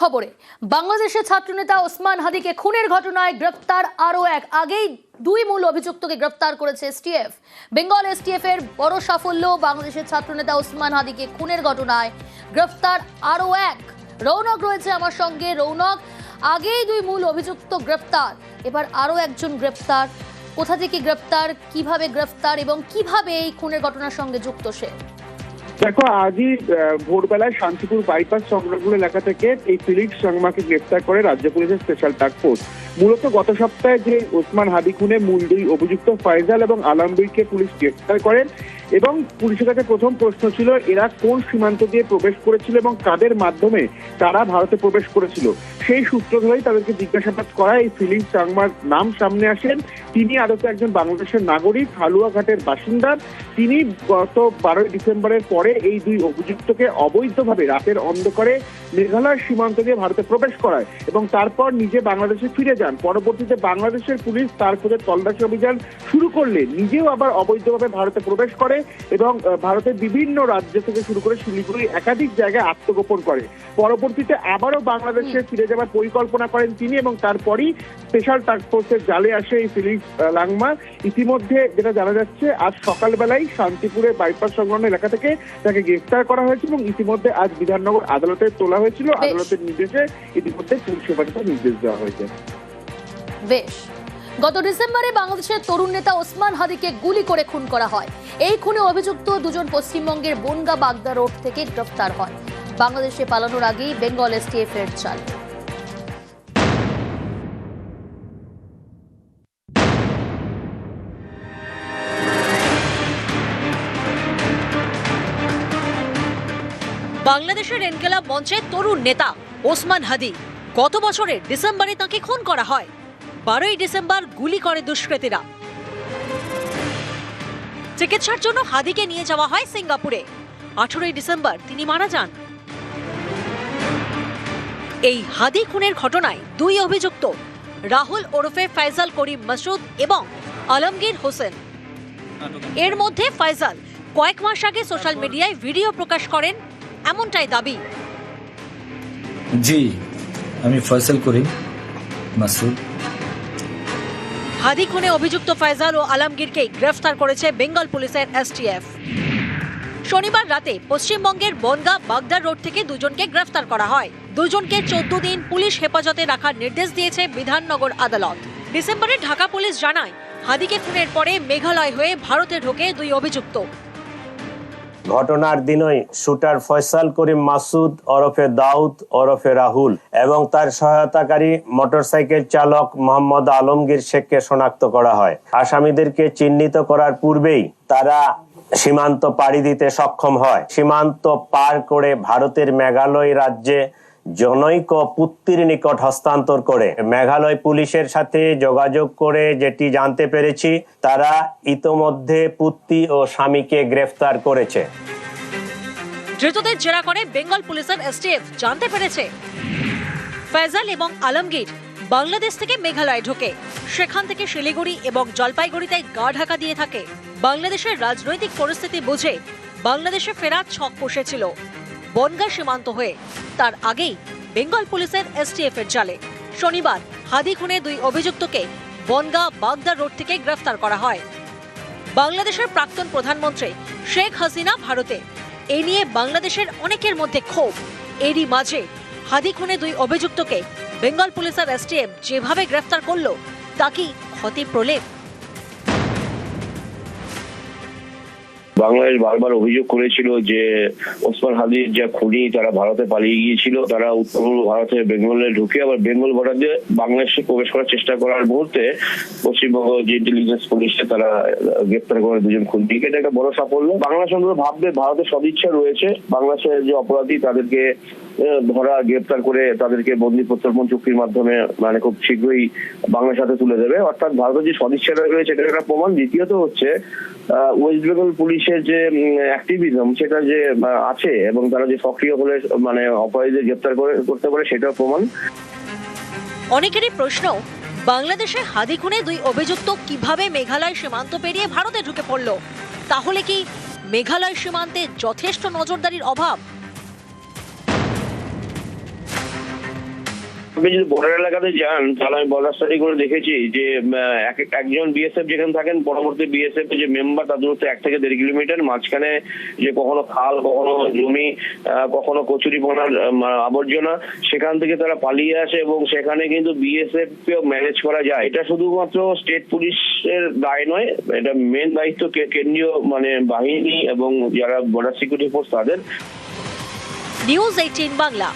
খবরে বাংলাদেশের ছাত্রনেতা ওসমান হাদিকে খুনের ঘটনায় গ্রেফতার আরও এক। আগেই দুই মূল অভিযুক্তকে গ্রেফতার করেছে এসটিএফ। বেঙ্গল এসটিএফ এর বড় সাফল্য, বাংলাদেশের ছাত্রনেতা ওসমান হাদিকে খুনের ঘটনায় গ্রেফতার আরও এক। রৌনক রয়েছে আমার সঙ্গে। রৌনক, আগেই দুই মূল অভিযুক্ত গ্রেফতার, এবার আরও একজন গ্রেফতার। কোথা থেকে গ্রেফতার, কিভাবে গ্রেফতার এবং কিভাবে এই খুনের ঘটনার সঙ্গে যুক্ত সে? দেখো, আজই ভোরবেলায় শান্তিপুর বাইপাস সংলগ্ন এলাকা থেকে এই ফিলিক্স সাংমাকে গ্রেফতার করে রাজ্য পুলিশের স্পেশাল টাস্ক ফোর্স। মূলত গত সপ্তাহে যে ওসমান হাদি খুনে মূল দুই অভিযুক্ত ফয়সাল এবং আলমগীরকে পুলিশ গ্রেফতার করেন এবং পুলিশের কাছে প্রথম প্রশ্ন ছিল এরা কোন সীমান্ত দিয়ে প্রবেশ করেছিল এবং কাদের মাধ্যমে তারা ভারতে প্রবেশ করেছিল। সেই সূত্র ধরেই তাদেরকে জিজ্ঞাসাবাদ করায় এই ফিলিক্স সাংমার নাম সামনে আসেন। তিনি আদতে একজন বাংলাদেশের নাগরিক, হালুয়াঘাটের বাসিন্দা। তিনি গত 12 ডিসেম্বরের পরে এই দুই অভিযুক্তকে অবৈধভাবে রাতের অন্ধকারে মেঘালয় সীমান্ত দিয়ে ভারতে প্রবেশ করায় এবং তারপর নিজে বাংলাদেশে ফিরে যান। পরবর্তীতে বাংলাদেশের পুলিশ তার খোঁজে তল্লাশি অভিযান শুরু করলে নিজেও আবার অবৈধভাবে ভারতে প্রবেশ করে এবং ভারতের বিভিন্ন রাজ্য থেকে শুরু করে শিলিগুড়ি একাধিক জায়গায় আত্মগোপন করে। পরবর্তীতে আবারও বাংলাদেশে ফিরে যাওয়ার পরিকল্পনা করেন তিনি এবং তারপরই স্পেশাল টাস্ক ফোর্সের জালে আসে এই ফিলিক্স লাংমা। ইতিমধ্যে যেটা জানা যাচ্ছে, আজ সকালবেলায় শান্তিপুরের বাইপাস সংলগ্ন এলাকা থেকে তাকে গ্রেফতার করা হয়েছে এবং ইতিমধ্যে আজ বিধাননগর আদালতে তোলা হয়েছিল। আদালতের নির্দেশে ইতিমধ্যে পুলিশ হেফাজতে নির্দেশ দেওয়া হয়েছে। বেশ, গত ডিসেম্বরে বাংলাদেশের তরুণ নেতা ওসমান হাদিকে গুলি করে খুন করা হয়। এই খুনে অভিযুক্ত দুজন পশ্চিমবঙ্গের বনগা বাগদা রোড থেকে গ্রেফতার হয়। বাংলাদেশে পালানোর আগেই বেঙ্গল এসটিএফ এর চাল। বাংলাদেশের এনকেলাব মঞ্চের তরুণ নেতা ওসমান হাদি, গত বছরের ডিসেম্বরে তাকে খুন করা হয়। 12ই ডিসেম্বর গুলি করে দুষ্কৃতীরা। চিকিৎসার জন্য হাদিকে নিয়ে যাওয়া হয় সিঙ্গাপুরে। 18ই ডিসেম্বর তিনি মারা যান। এই হাদি খুনের ঘটনায় দুই অভিযুক্ত রাহুল ওরফে ফয়সাল করিম মাসুদ এবং আলমগীর হোসেন। এর মধ্যে ফয়সাল কয়েক মাস আগে সোশ্যাল মিডিয়ায় ভিডিও প্রকাশ করেন, এমনটাই দাবি। জি, আমি ফয়সাল করিম মাসুদ। হাদি খুনে অভিযুক্ত ফয়সাল ও আলমগীরকে গ্রেফতার করেছে বেঙ্গল পুলিশের এসটিএফ। শনিবার রাতে পশ্চিমবঙ্গের বনগা বাগদা রোড থেকে দুজনকে গ্রেফতার করা হয়। দুজনকে 14 দিন পুলিশ হেফাজতে রাখার নির্দেশ দিয়েছে বিধাননগর আদালত। ডিসেম্বরে ঢাকা পুলিশ জানায়, হাদিকে খুনের পরে মেঘালয় হয়ে ভারতে ঢোকে দুই অভিযুক্ত। ঘটনার দিনই শুটার ফয়সাল করিম মাসুদ ওরফে দাউদ ওরফে রাহুল এবং তার সহায়তাকারী মোটরসাইকেল চালক মোহাম্মদ আলমগীর শেখকে শনাক্ত করা হয়। আসামিদেরকে চিহ্নিত করার পূর্বেই তারা সীমান্ত পাড়ি দিতে সক্ষম হয়। সীমান্ত পার করে ভারতের মেঘালয় রাজ্যে জনৈক পুত্তির নিকট হস্তান্তর করে। মেঘালয় পুলিশের সাথে যোগাযোগ করে যেটি জানতে পেরেছি, তারা ইতোমধ্যে পুত্তি ও স্বামীকে গ্রেফতার করেছে। ধৃতদের জেরা করে বেঙ্গল পুলিশের এসটিএফ জানতে পেরেছে ফয়সাল এবং আলমগীর বাংলাদেশ থেকে মেঘালয় ঢোকে, সেখান থেকে শিলিগুড়ি এবং জলপাইগুড়িতে গা ঢাকা দিয়ে থাকে। বাংলাদেশের রাজনৈতিক পরিস্থিতি বুঝে বাংলাদেশে ফেরার ছক কষেছিল বনগা সীমান্ত হয়ে। তার আগেই বেঙ্গল পুলিশের এসটিএফ এর জালে শনিবার হাদি খুনে দুই অভিযুক্তকে বনগা বাগদা রোড থেকে গ্রেফতার করা হয়। বাংলাদেশের প্রাক্তন প্রধানমন্ত্রী শেখ হাসিনা ভারতে, এ নিয়ে বাংলাদেশের অনেকের মধ্যে ক্ষোভ। এরই মাঝে হাদি খুনে দুই অভিযুক্তকে বেঙ্গল পুলিশের এসটিএফ যেভাবে গ্রেফতার করলো, তা কি ক্ষতি প্রলেপ? বাংলাদেশ বারবার অভিযোগ করেছিল যে ওসমান হাদির যা খুনি তারা ভারতে পালিয়ে গিয়েছিল। তারা উত্তর পূর্ব ভারতে বেঙ্গলে ঢুকে আবার বেঙ্গল বর্ডার দিয়ে বাংলাদেশে প্রবেশ করার চেষ্টা করার মুহূর্তে পশ্চিমবঙ্গ যে ইন্টেলিজেন্স পুলিশে তারা গ্রেপ্তার করে দুজন খুনিকে। এটা একটা বড় সাফল্য। বাংলাদেশ ভাববে ভারতের সদিচ্ছা রয়েছে, বাংলাদেশের যে অপরাধী তাদেরকে ধরা, গ্রেপ্তার করে তাদেরকে বন্দী প্রত্যর্পণ চুক্তির মাধ্যমে মানে খুব শীঘ্রই বাংলার সাথে তুলে দেবে। অর্থাৎ ভারতের যে সদিচ্ছাটা রয়েছে এটা একটা প্রমাণ। দ্বিতীয়ত হচ্ছে ওয়েস্ট বেঙ্গল পুলিশের যে অ্যাক্টিভিজম সেটা যে আছে এবং তারা যে সক্রিয় হলে মানে অপরাধীদের গ্রেপ্তার করতে পারে সেটাও প্রমাণ। অনেকেরই প্রশ্ন, বাংলাদেশে হাদি খুনে দুই অভিযুক্ত কিভাবে মেঘালয় সীমান্ত পেরিয়ে ভারতে ঢুকে পড়ল? তাহলে কি মেঘালয় সীমান্তে যথেষ্ট নজরদারির অভাব? আপনি যদি বর্ডার এলাকাতে যান তাহলে আমি বর্ডার স্টাডি করে দেখেছি যে একজন বিএসএফ যেখানে থাকেন, পরবর্তী বিএসএফ যে মেম্বার তার দূরত্ব 1 থেকে 1.5 কিলোমিটার, মাঝখানে যে কখনো খাল, কখনো জমি, কখনো কচুরিপানার আবর্জনা, সেখান থেকে তারা পালিয়ে আসে এবং সেখানে কিন্তু বিএসএফ কেও ম্যানেজ করা যায়। এটা শুধুমাত্র স্টেট পুলিশের দায় নয়, এটা মেন দায়িত্ব কেন্দ্রীয় বাহিনী এবং যারা বর্ডার সিকিউরিটি ফোর্স তাদের। নিউজ 18 বাংলা।